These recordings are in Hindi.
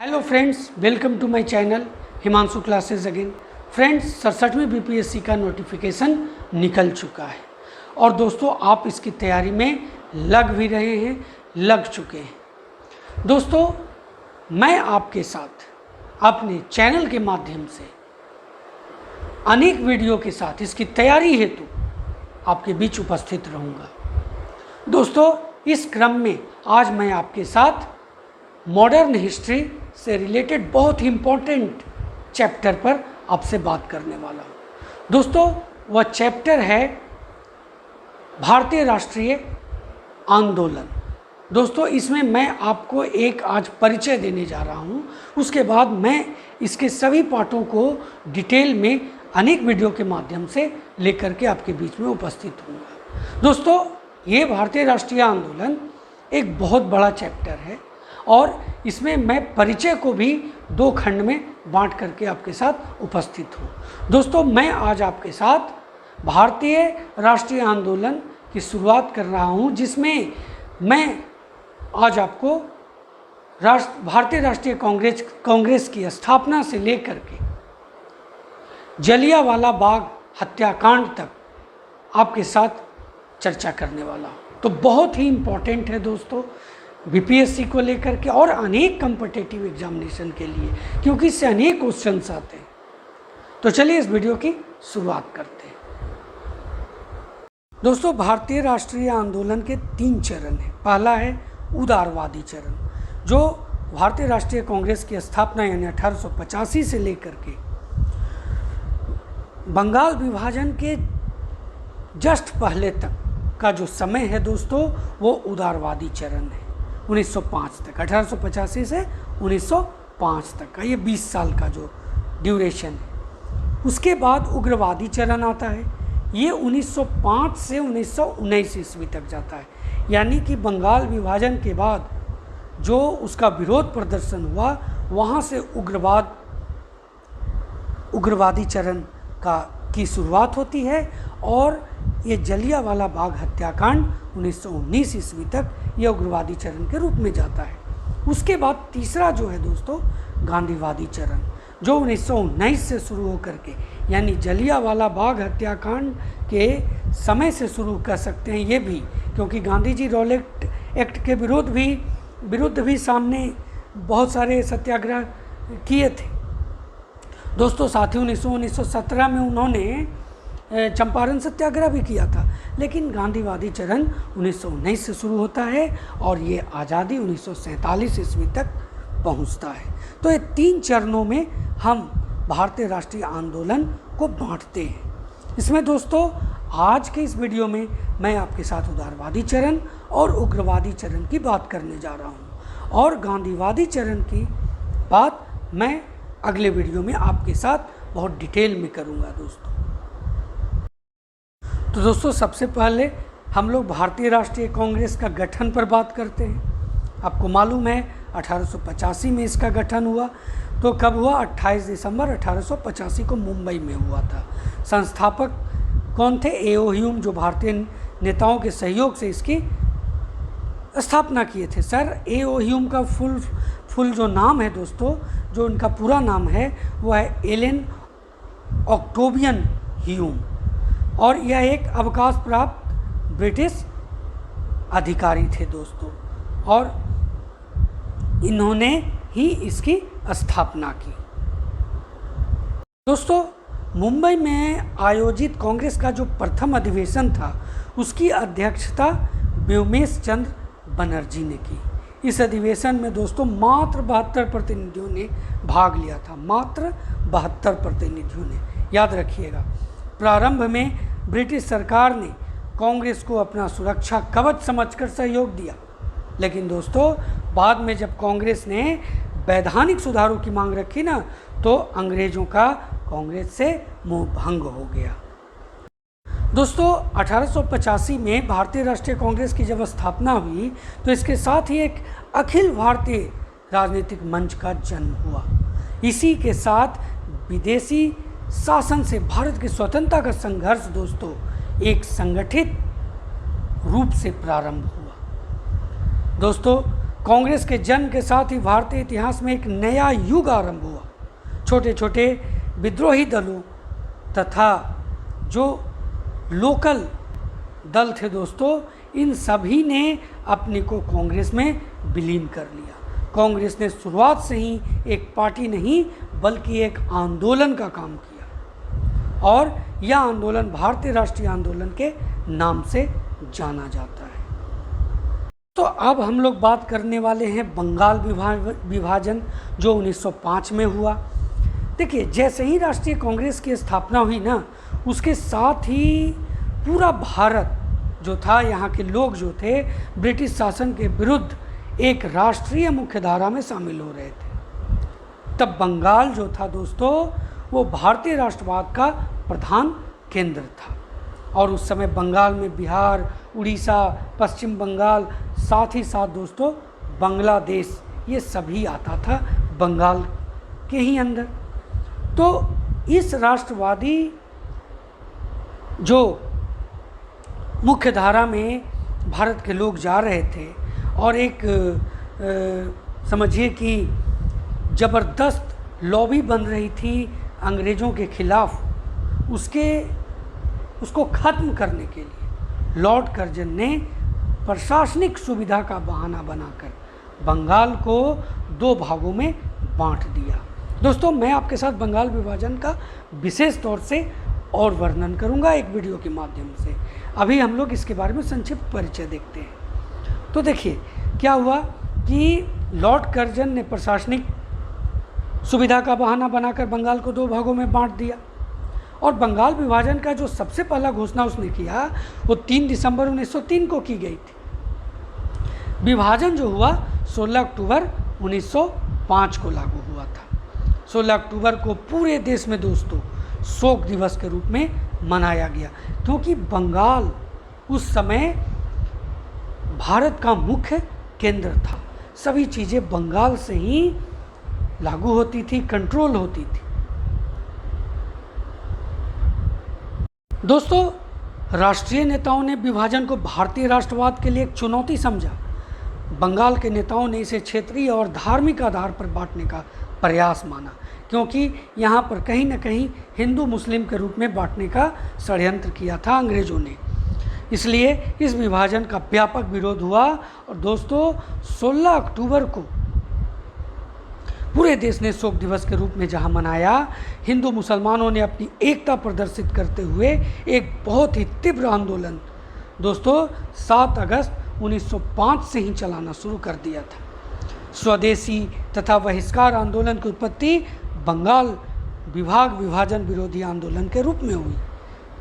Hello friends, welcome to my channel Himanshu classes again. Friends, 67वीं बीपीएससी का नोटिफिकेशन निकल चुका है और दोस्तों आप इसकी तैयारी में लग भी रहे हैं, लग चुके हैं। दोस्तों, मैं आपके साथ अपने चैनल के माध्यम से अनेक वीडियो के साथ इसकी तैयारी हेतु आपके बीच उपस्थित रहूँगा। दोस्तों, इस क्रम में आज मैं आपके साथ मॉडर्न हिस्ट्री से रिलेटेड बहुत ही इम्पोर्टेंट चैप्टर पर आपसे बात करने वाला हूँ। दोस्तों, वह चैप्टर है भारतीय राष्ट्रीय आंदोलन। दोस्तों, इसमें मैं आपको एक आज परिचय देने जा रहा हूँ। उसके बाद मैं इसके सभी पार्टों को डिटेल में अनेक वीडियो के माध्यम से लेकर के आपके बीच में उपस्थित हूँगा। दोस्तों, ये भारतीय राष्ट्रीय आंदोलन एक बहुत बड़ा चैप्टर है और इसमें मैं परिचय को भी 2 खंड में बांट करके आपके साथ उपस्थित हूँ। दोस्तों, मैं आज आपके साथ भारतीय राष्ट्रीय आंदोलन की शुरुआत कर रहा हूँ, जिसमें मैं आज आपको भारतीय राष्ट्रीय कांग्रेस की स्थापना से लेकर के जलियांवाला बाग हत्याकांड तक आपके साथ चर्चा करने वाला हूँ। तो बहुत ही इम्पोर्टेंट है दोस्तों, बीपीएससी को लेकर के और अनेक कॉम्पिटिटिव एग्जामिनेशन के लिए, क्योंकि इससे अनेक क्वेश्चंस आते हैं। तो चलिए इस वीडियो की शुरुआत करते हैं। दोस्तों, भारतीय राष्ट्रीय आंदोलन के 3 चरण हैं। पहला है उदारवादी चरण, जो भारतीय राष्ट्रीय कांग्रेस की स्थापना यानी 1885 से लेकर के बंगाल विभाजन के जस्ट पहले तक का जो समय है दोस्तों, वो उदारवादी चरण है। 1905 तक, 1885 से 1905 तक का ये 20 साल का जो ड्यूरेशन है। उसके बाद उग्रवादी चरण आता है। ये 1905 से 1919 ईस्वी तक जाता है, यानी कि बंगाल विभाजन के बाद जो उसका विरोध प्रदर्शन हुआ, वहाँ से उग्रवादी चरण की शुरुआत होती है और ये जलियांवाला बाग हत्याकांड 1919 ईस्वी तक ये उग्रवादी चरण के रूप में जाता है। उसके बाद तीसरा जो है दोस्तों, गांधीवादी चरण, जो 1919 से शुरू होकर के, यानी जलियांवाला बाग हत्याकांड के समय से शुरू कर सकते हैं ये भी, क्योंकि गांधी जी रॉलेट एक्ट के विरुद्ध भी सामने बहुत सारे सत्याग्रह किए थे दोस्तों। साथ ही 1917 में उन्होंने चंपारण सत्याग्रह भी किया था। लेकिन गांधीवादी चरण 1919 से शुरू होता है और ये आज़ादी 1947 ईस्वी तक पहुंचता है। तो ये 3 चरणों में हम भारतीय राष्ट्रीय आंदोलन को बांटते हैं। इसमें दोस्तों आज के इस वीडियो में मैं आपके साथ उदारवादी चरण और उग्रवादी चरण की बात करने जा रहा हूँ, और गांधीवादी चरण की बात मैं अगले वीडियो में आपके साथ बहुत डिटेल में करूँगा दोस्तों। तो दोस्तों, सबसे पहले हम लोग भारतीय राष्ट्रीय कांग्रेस का गठन पर बात करते हैं। आपको मालूम है 1885 में इसका गठन हुआ। तो कब हुआ? 28 दिसंबर 1885 को मुंबई में हुआ था। संस्थापक कौन थे? ए.ओ. ह्यूम, जो भारतीय नेताओं के सहयोग से इसकी स्थापना किए थे। Sir, A.O.. ह्यूम का फुल जो नाम है दोस्तों, जो उनका पूरा नाम है वो है एलन ऑक्टेवियन ह्यूम, और यह एक अवकाश प्राप्त ब्रिटिश अधिकारी थे दोस्तों, और इन्होंने ही इसकी स्थापना की। दोस्तों, मुंबई में आयोजित कांग्रेस का जो प्रथम अधिवेशन था, उसकी अध्यक्षता व्योमेश चंद्र बनर्जी ने की। इस अधिवेशन में दोस्तों मात्र 72 प्रतिनिधियों ने भाग लिया था, मात्र 72 प्रतिनिधियों ने, याद रखिएगा। प्रारंभ में ब्रिटिश सरकार ने कांग्रेस को अपना सुरक्षा कवच समझकर सहयोग दिया, लेकिन दोस्तों बाद में जब कांग्रेस ने वैधानिक सुधारों की मांग रखी ना, तो अंग्रेजों का कांग्रेस से मोह भंग हो गया। दोस्तों, 1885 में भारतीय राष्ट्रीय कांग्रेस की जब स्थापना हुई, तो इसके साथ ही एक अखिल भारतीय राजनीतिक मंच का जन्म हुआ। इसी के साथ विदेशी शासन से भारत की स्वतंत्रता का संघर्ष दोस्तों एक संगठित रूप से प्रारंभ हुआ। दोस्तों, कांग्रेस के जन्म के साथ ही भारतीय इतिहास में एक नया युग आरंभ हुआ। छोटे छोटे विद्रोही दलों तथा जो लोकल दल थे दोस्तों, इन सभी ने अपने को कांग्रेस में विलीन कर लिया। कांग्रेस ने शुरुआत से ही एक पार्टी नहीं बल्कि एक आंदोलन का काम किया और यह आंदोलन भारतीय राष्ट्रीय आंदोलन के नाम से जाना जाता है। तो अब हम लोग बात करने वाले हैं बंगाल विभाजन जो 1905 में हुआ। देखिए, जैसे ही राष्ट्रीय कांग्रेस की स्थापना हुई ना, उसके साथ ही पूरा भारत जो था, यहाँ के लोग जो थे, ब्रिटिश शासन के विरुद्ध एक राष्ट्रीय मुख्यधारा में शामिल हो रहे थे। तब बंगाल जो था दोस्तों, वो भारतीय राष्ट्रवाद का प्रधान केंद्र था और उस समय बंगाल में बिहार, उड़ीसा, पश्चिम बंगाल, साथ ही साथ दोस्तों बांग्लादेश, ये सभी आता था बंगाल के ही अंदर। तो इस राष्ट्रवादी जो मुख्य धारा में भारत के लोग जा रहे थे और एक समझिए कि ज़बरदस्त लॉबी बन रही थी अंग्रेज़ों के खिलाफ, उसको ख़त्म करने के लिए लॉर्ड कर्जन ने प्रशासनिक सुविधा का बहाना बनाकर बंगाल को 2 भागों में बांट दिया। दोस्तों, मैं आपके साथ बंगाल विभाजन का विशेष तौर से और वर्णन करूंगा एक वीडियो के माध्यम से। अभी हम लोग इसके बारे में संक्षिप्त परिचय देखते हैं। तो देखिए क्या हुआ कि लॉर्ड कर्जन ने प्रशासनिक सुविधा का बहाना बनाकर बंगाल को 2 भागों में बांट दिया और बंगाल विभाजन का जो सबसे पहला घोषणा उसने किया वो 3 दिसंबर 1903 को की गई थी। विभाजन जो हुआ 16 अक्टूबर 1905 को लागू हुआ था। 16 अक्टूबर को पूरे देश में दोस्तों शोक दिवस के रूप में मनाया गया, क्योंकि बंगाल उस समय भारत का मुख्य केंद्र था। सभी चीज़ें बंगाल से ही लागू होती थी, कंट्रोल होती थी। दोस्तों, राष्ट्रीय नेताओं ने विभाजन को भारतीय राष्ट्रवाद के लिए एक चुनौती समझा। बंगाल के नेताओं ने इसे क्षेत्रीय और धार्मिक आधार पर बांटने का प्रयास माना, क्योंकि यहाँ पर कहीं न कहीं हिंदू मुस्लिम के रूप में बांटने का षड्यंत्र किया था अंग्रेज़ों ने। इसलिए इस विभाजन का व्यापक विरोध हुआ और दोस्तों 16 अक्टूबर को पूरे देश ने शोक दिवस के रूप में जहां मनाया, हिंदू मुसलमानों ने अपनी एकता प्रदर्शित करते हुए एक बहुत ही तीव्र आंदोलन दोस्तों 7 अगस्त 1905 से ही चलाना शुरू कर दिया था। स्वदेशी तथा बहिष्कार आंदोलन की उत्पत्ति बंगाल विभाजन विरोधी आंदोलन के रूप में हुई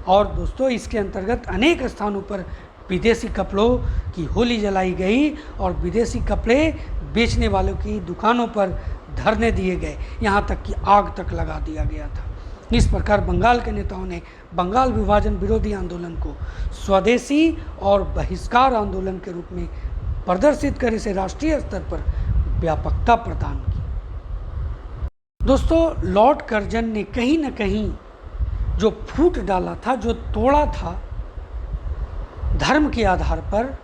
और दोस्तों इसके अंतर्गत अनेक स्थानों पर विदेशी कपड़ों की होली जलाई गई और विदेशी कपड़े बेचने वालों की दुकानों पर धरने दिए गए, यहाँ तक कि आग तक लगा दिया गया था। इस प्रकार बंगाल के नेताओं ने बंगाल विभाजन विरोधी आंदोलन को स्वदेशी और बहिष्कार आंदोलन के रूप में प्रदर्शित कर इसे राष्ट्रीय स्तर पर व्यापकता प्रदान की। दोस्तों, लॉर्ड कर्जन ने कहीं न कहीं जो फूट डाला था, जो तोड़ा था धर्म के आधार पर,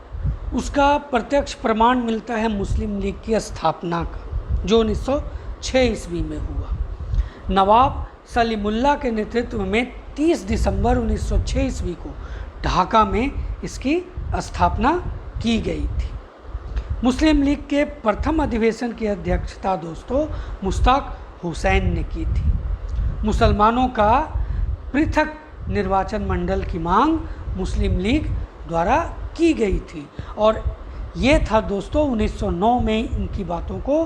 उसका प्रत्यक्ष प्रमाण मिलता है मुस्लिम लीग की स्थापना का, जो 1906 ईस्वी में हुआ। नवाब सलीमुल्लाह के नेतृत्व में 30 दिसंबर 1906 ईस्वी को ढाका में इसकी स्थापना की गई थी। मुस्लिम लीग के प्रथम अधिवेशन की अध्यक्षता दोस्तों मुश्ताक हुसैन ने की थी। मुसलमानों का पृथक निर्वाचन मंडल की मांग मुस्लिम लीग द्वारा की गई थी और ये था दोस्तों 1909 में इनकी बातों को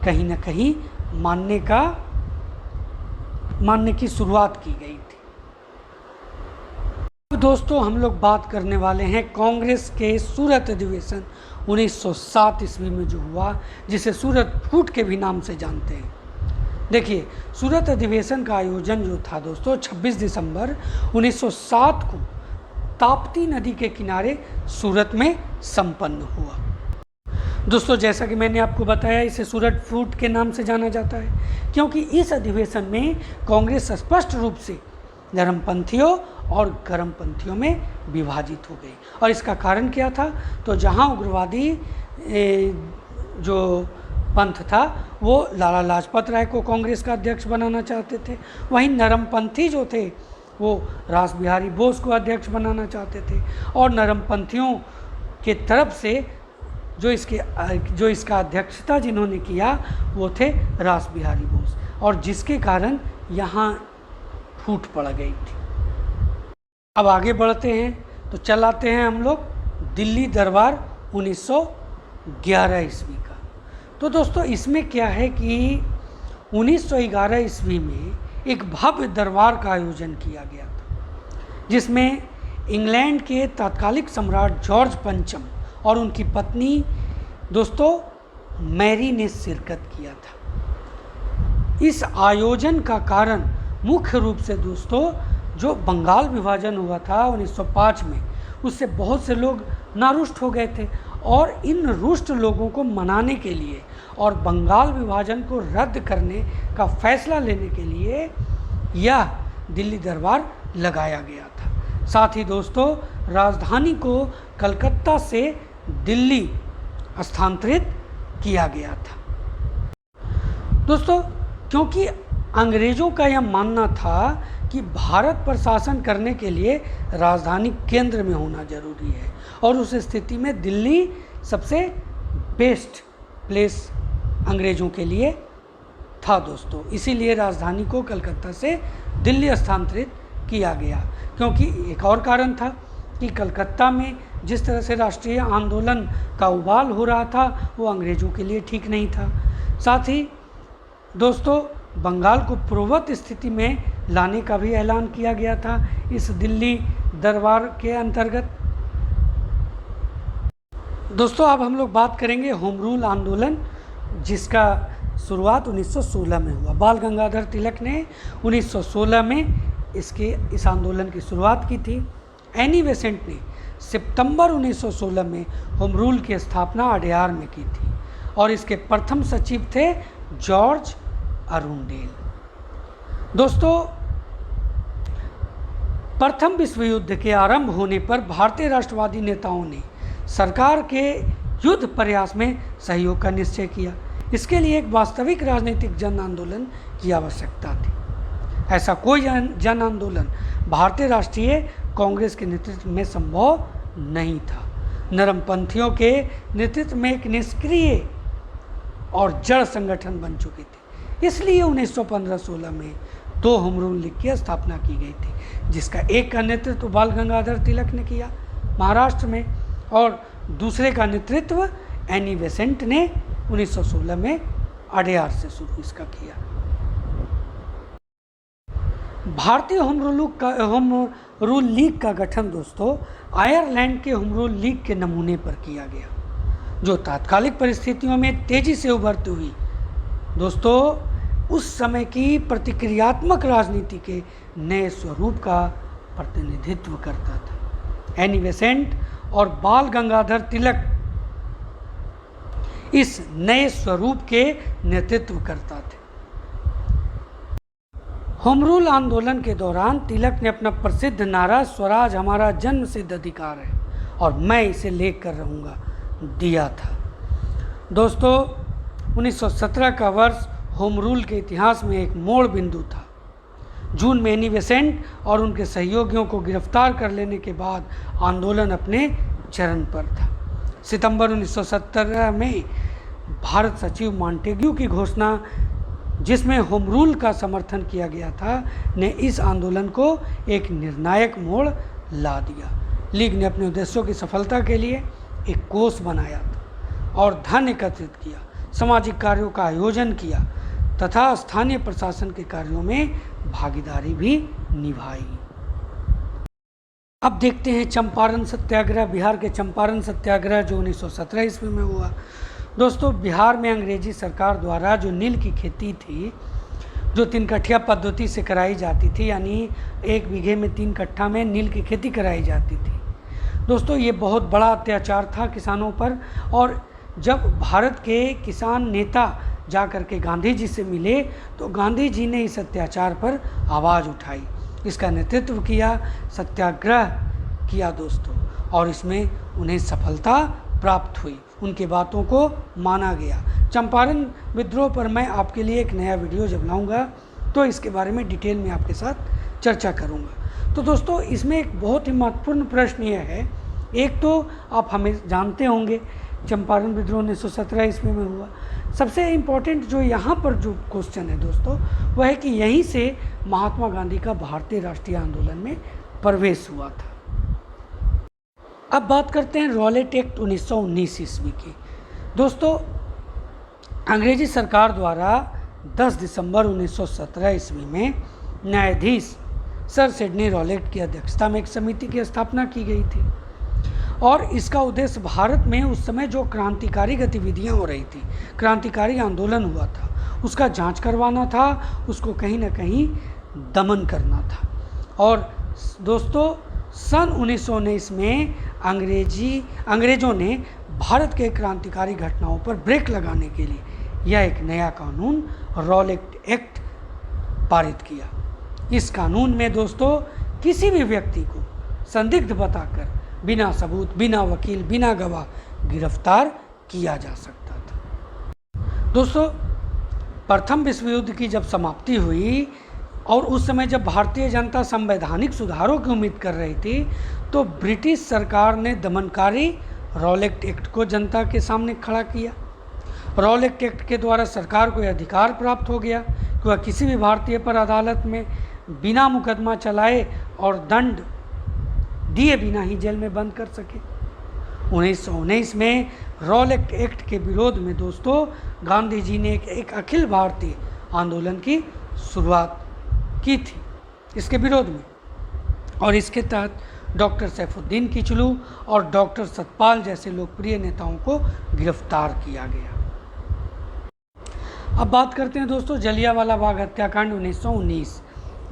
कहीं न कहीं मानने की शुरुआत की गई थी। अब दोस्तों हम लोग बात करने वाले हैं कांग्रेस के सूरत अधिवेशन 1907 ईस्वी में जो हुआ, जिसे सूरत फूट के भी नाम से जानते हैं। देखिए, सूरत अधिवेशन का आयोजन जो था दोस्तों 26 दिसंबर 1907 को ताप्ती नदी के किनारे सूरत में संपन्न हुआ। दोस्तों, जैसा कि मैंने आपको बताया, इसे सूरत फूट के नाम से जाना जाता है क्योंकि इस अधिवेशन में कांग्रेस स्पष्ट रूप से नरमपंथियों और गर्मपंथियों में विभाजित हो गई। और इसका कारण क्या था? तो जहां उग्रवादी जो पंथ था वो लाला लाजपत राय को कांग्रेस का अध्यक्ष बनाना चाहते थे। वहीं नरमपंथी जो थे वो रास बिहारी बोस को अध्यक्ष बनाना चाहते थे। और नरमपंथियों के तरफ से जो इसका अध्यक्षता जिन्होंने किया वो थे रास बिहारी बोस, और जिसके कारण यहाँ फूट पड़ गई थी। अब आगे बढ़ते हैं तो चलाते हैं हम लोग दिल्ली दरबार 1911 ईस्वी का। तो दोस्तों इसमें क्या है कि 1911 ईस्वी में एक भव्य दरबार का आयोजन किया गया था, जिसमें इंग्लैंड के तत्कालिक सम्राट जॉर्ज पंचम और उनकी पत्नी दोस्तों मैरी ने शिरकत किया था। इस आयोजन का कारण मुख्य रूप से दोस्तों जो बंगाल विभाजन हुआ था 1905 में, उससे बहुत से लोग नारुष्ट हो गए थे, और इन रुष्ट लोगों को मनाने के लिए और बंगाल विभाजन को रद्द करने का फैसला लेने के लिए यह दिल्ली दरबार लगाया गया था। साथ ही दोस्तों राजधानी को कलकत्ता से दिल्ली स्थानांतरित किया गया था। दोस्तों क्योंकि अंग्रेज़ों का यह मानना था कि भारत पर शासन करने के लिए राजधानी केंद्र में होना जरूरी है, और उस स्थिति में दिल्ली सबसे बेस्ट प्लेस अंग्रेज़ों के लिए था दोस्तों। इसीलिए राजधानी को कलकत्ता से दिल्ली स्थानांतरित किया गया, क्योंकि एक और कारण था कि कलकत्ता में जिस तरह से राष्ट्रीय आंदोलन का उबाल हो रहा था वो अंग्रेज़ों के लिए ठीक नहीं था। साथ ही दोस्तों बंगाल को पूर्ववत स्थिति में लाने का भी ऐलान किया गया था इस दिल्ली दरबार के अंतर्गत। दोस्तों अब हम लोग बात करेंगे होम रूल आंदोलन, जिसका शुरुआत 1916 में हुआ। बाल गंगाधर तिलक ने 1916 में इस आंदोलन की शुरुआत की थी। एनी बेसेंट ने सितंबर 1916 में होम रूल की स्थापना अडयार में की थी, और इसके प्रथम सचिव थे जॉर्ज अरुंडेल। दोस्तों प्रथम विश्व युद्ध के आरंभ होने पर भारतीय राष्ट्रवादी नेताओं ने सरकार के युद्ध प्रयास में सहयोग का निश्चय किया। इसके लिए एक वास्तविक राजनीतिक जन आंदोलन की आवश्यकता थी। ऐसा कोई जन आंदोलन भारतीय राष्ट्रीय कांग्रेस के नेतृत्व में संभव नहीं था। नरमपंथियों के नेतृत्व में एक निष्क्रिय और जड़ संगठन बन चुके थे। इसलिए 1915-16 में 2 होम रूल लीग की स्थापना की गई थी, जिसका एक का नेतृत्व बाल गंगाधर तिलक ने किया महाराष्ट्र में, और दूसरे का नेतृत्व एनी बेसेंट ने 1916 में अडयार से शुरू इसका किया। भारतीय होम रूल लीग का गठन दोस्तों आयरलैंड के होम रूल लीग के नमूने पर किया गया, जो तात्कालिक परिस्थितियों में तेजी से उभरती हुई दोस्तों उस समय की प्रतिक्रियात्मक राजनीति के नए स्वरूप का प्रतिनिधित्व करता था। एनी बेसेंट और बाल गंगाधर तिलक इस नए स्वरूप के नेतृत्व करता थे। होम रूल आंदोलन के दौरान तिलक ने अपना प्रसिद्ध नारा स्वराज हमारा जन्मसिद्ध अधिकार है और मैं इसे लेकर रहूँगा दिया था। दोस्तों 1917 का वर्ष होम रूल के इतिहास में एक मोड़ बिंदु था। जून में एनी बेसेंट और उनके सहयोगियों को गिरफ्तार कर लेने के बाद आंदोलन अपने चरम पर था। सितंबर 1917 में भारत सचिव मॉन्टेग्यू की घोषणा, जिसमें होम रूल का समर्थन किया गया था, ने इस आंदोलन को एक निर्णायक मोड़ ला दिया। लीग ने अपने उद्देश्यों की सफलता के लिए एक कोष बनाया था और धन एकत्रित किया, सामाजिक कार्यों का आयोजन किया तथा स्थानीय प्रशासन के कार्यों में भागीदारी भी निभाई। अब देखते हैं चंपारण सत्याग्रह। बिहार के चंपारण सत्याग्रह जो 1917 ईस्वी में हुआ। दोस्तों बिहार में अंग्रेजी सरकार द्वारा जो नील की खेती थी, जो 3 कट्ठिया पद्धति से कराई जाती थी, यानी 1 बीघे में 3 कट्ठा में नील की खेती कराई जाती थी। दोस्तों ये बहुत बड़ा अत्याचार था किसानों पर, और जब भारत के किसान नेता जा कर के गांधी जी से मिले तो गांधी जी ने इस अत्याचार पर आवाज़ उठाई, इसका नेतृत्व किया, सत्याग्रह किया दोस्तों, और इसमें उन्हें सफलता प्राप्त हुई उनकी बातों को माना गया। चंपारण विद्रोह पर मैं आपके लिए एक नया वीडियो जब लाऊंगा तो इसके बारे में डिटेल में आपके साथ चर्चा करूंगा। तो दोस्तों इसमें एक बहुत ही महत्वपूर्ण प्रश्न यह है, एक तो आप हमें जानते होंगे चंपारण विद्रोह 1917 ईस्वी में हुआ। सबसे इम्पोर्टेंट जो यहाँ पर जो क्वेश्चन है दोस्तों वह है कि यहीं से महात्मा गांधी का भारतीय राष्ट्रीय आंदोलन में प्रवेश हुआ था। अब बात करते हैं रॉलेट एक्ट 1919 ईस्वी की। दोस्तों अंग्रेजी सरकार द्वारा 10 दिसंबर 1917 ईस्वी में न्यायाधीश सर सिडनी रॉलेट की अध्यक्षता में एक समिति की स्थापना की गई थी और इसका उद्देश्य भारत में उस समय जो क्रांतिकारी गतिविधियां हो रही थी, क्रांतिकारी आंदोलन हुआ था, उसका जांच करवाना था, उसको कहीं ना कहीं दमन करना था। और दोस्तों सन 1919 में अंग्रेज़ों ने भारत के क्रांतिकारी घटनाओं पर ब्रेक लगाने के लिए यह एक नया कानून रॉलेट एक्ट पारित किया। इस कानून में दोस्तों किसी भी व्यक्ति को संदिग्ध बताकर बिना सबूत, बिना वकील, बिना गवाह गिरफ्तार किया जा सकता था। दोस्तों प्रथम विश्व युद्ध की जब समाप्ति हुई और उस समय जब भारतीय जनता संवैधानिक सुधारों की उम्मीद कर रही थी तो ब्रिटिश सरकार ने दमनकारी रॉलेट एक्ट को जनता के सामने खड़ा किया। रॉलेट एक्ट के द्वारा सरकार को यह अधिकार प्राप्त हो गया कि वह किसी भी भारतीय पर अदालत में बिना मुकदमा चलाए और दंड दिए बिना ही जेल में बंद कर सके। 1919 में रॉलेट एक्ट के विरोध में दोस्तों गांधी जी ने एक अखिल भारतीय आंदोलन की शुरुआत की थी इसके विरोध में, और इसके तहत डॉक्टर सैफुद्दीन किचलू और डॉक्टर सतपाल जैसे लोकप्रिय नेताओं को गिरफ्तार किया गया। अब बात करते हैं दोस्तों जलियांवाला बाग हत्याकांड 1919।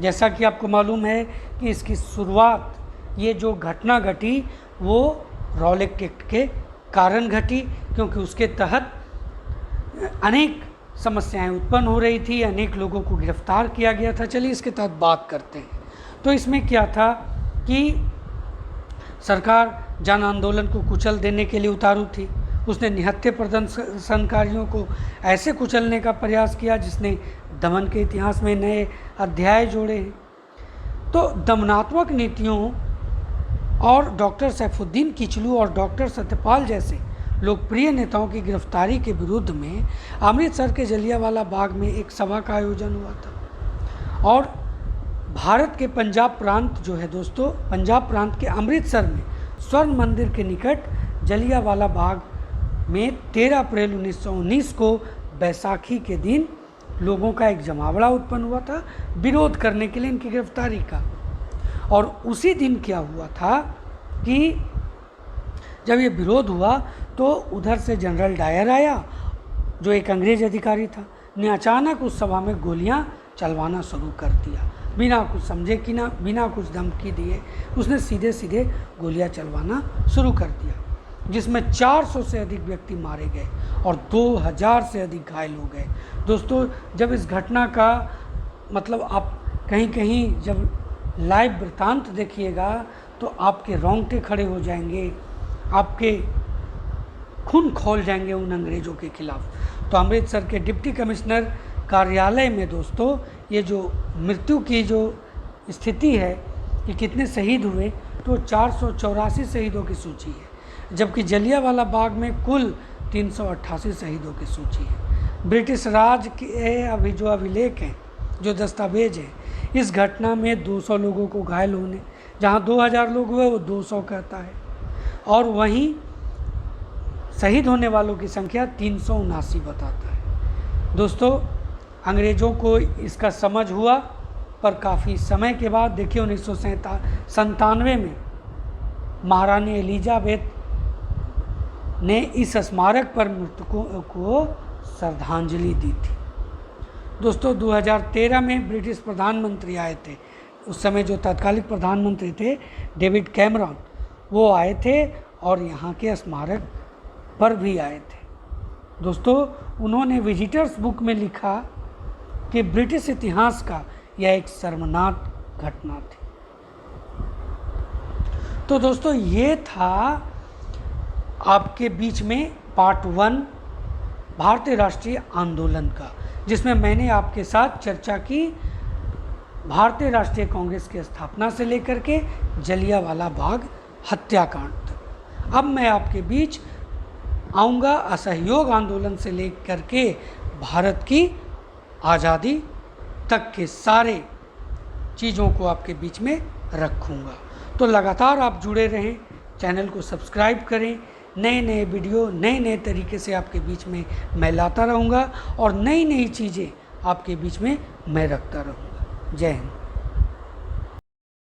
जैसा कि आपको मालूम है कि इसकी शुरुआत, ये जो घटना घटी वो रॉलेट एक्ट के कारण घटी, क्योंकि उसके तहत अनेक समस्याएं उत्पन्न हो रही थी, अनेक लोगों को गिरफ्तार किया गया था। चलिए इसके तहत बात करते हैं। तो इसमें क्या था कि सरकार जन आंदोलन को कुचल देने के लिए उतारू थी। उसने निहत्थे प्रदर्शनकारियों को ऐसे कुचलने का प्रयास किया जिसने दमन के इतिहास में नए अध्याय जोड़े हैं। तो दमनात्मक नीतियों और डॉक्टर सैफुद्दीन किचलू और डॉक्टर सत्यपाल जैसे लोकप्रिय नेताओं की गिरफ्तारी के विरुद्ध में अमृतसर के जलियांवाला बाग में एक सभा का आयोजन हुआ था। और भारत के पंजाब प्रांत जो है दोस्तों, पंजाब प्रांत के अमृतसर में स्वर्ण मंदिर के निकट जलियांवाला बाग में 13 अप्रैल 1919 को बैसाखी के दिन लोगों का एक जमावड़ा उत्पन्न हुआ था विरोध करने के लिए इनकी गिरफ्तारी का। और उसी दिन क्या हुआ था कि जब ये विरोध हुआ तो उधर से जनरल डायर आया जो एक अंग्रेज अधिकारी था, ने अचानक उस सभा में गोलियां चलवाना शुरू कर दिया। बिना कुछ समझे कि ना, बिना कुछ धमकी दिए उसने सीधे सीधे गोलियां चलवाना शुरू कर दिया, जिसमें 400 से अधिक व्यक्ति मारे गए और 2000 से अधिक घायल हो गए। दोस्तों जब इस घटना का मतलब आप कहीं कहीं जब लाइव वृत्तांत देखिएगा तो आपके रोंगटे खड़े हो जाएंगे, आपके खून खौल जाएंगे उन अंग्रेज़ों के खिलाफ। तो अमृतसर के डिप्टी कमिश्नर कार्यालय में दोस्तों ये जो मृत्यु की जो स्थिति है कि कितने शहीद हुए, तो 484 शहीदों की सूची है, जबकि जलियांवाला बाग में कुल 388 शहीदों की सूची है। ब्रिटिश राज के अभी जो अभिलेख हैं, जो दस्तावेज हैं, इस घटना में 200 लोगों को घायल होने, जहां 2000 लोग हुए वो 200 कहता है, और वहीं शहीद होने वालों की संख्या 379 बताता है। दोस्तों अंग्रेज़ों को इसका समझ हुआ, पर काफ़ी समय के बाद देखिए 1997 में महारानी एलिजाबेथ ने इस स्मारक पर मृतकों को श्रद्धांजलि दी थी। दोस्तों 2013 में ब्रिटिश प्रधानमंत्री आए थे, उस समय जो तत्कालिक प्रधानमंत्री थे डेविड कैमरॉन, वो आए थे और यहाँ के स्मारक पर भी आए थे। दोस्तों उन्होंने विजिटर्स बुक में लिखा कि ब्रिटिश इतिहास का यह एक शर्मनाक घटना थी। तो दोस्तों ये था आपके बीच में पार्ट 1 भारतीय राष्ट्रीय आंदोलन का, जिसमें मैंने आपके साथ चर्चा की भारतीय राष्ट्रीय कांग्रेस की स्थापना से लेकर के जलियांवाला बाग हत्याकांड तक। अब मैं आपके बीच आऊँगा असहयोग आंदोलन से लेकर के भारत की आज़ादी तक के सारे चीज़ों को आपके बीच में रखूँगा। तो लगातार आप जुड़े रहें, चैनल को सब्सक्राइब करें। नए नए वीडियो नए नए तरीके से आपके बीच में मैं लाता रहूँगा और नई नई चीज़ें आपके बीच में मैं रखता रहूँगा। जय हिंद।